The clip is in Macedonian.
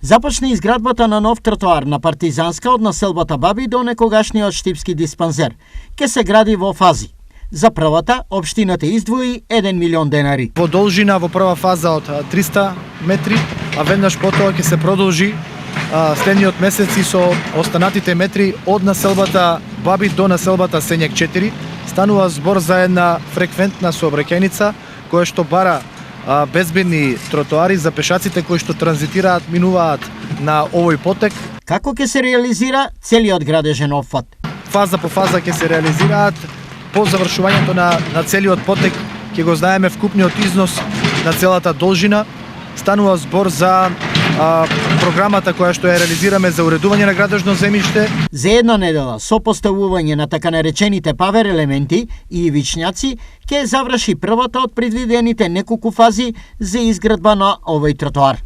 Започна изградбата на нов тротоар на Партизанска од населбата Баби до некогашниот штипски диспанзер. Ке се гради во фази. За првата, општината издвои 1 милион денари. Во должина во прва фаза од 300 метри, а веднаш потоа ќе се продолжи следниот месец и со останатите метри од населбата Баби до населбата Сењак 4. Станува збор за една фреквентна сообраќајница која што бара безбедни тротоари за пешаците кои што транзитираат, минуваат на овој потек. Како ќе се реализира целиот градежен опфат? Фаза по фаза ќе се реализираат. По завршувањето на целиот потек ќе го знаеме вкупниот износ на целата должина. Станува збор за програмата која што ја реализираме за уредување на градежно земјиште. За една недела со поставување на така наречените павер елементи и ивичњаци ќе заврши првата од предвидените неколку фази за изградба на овој тротоар.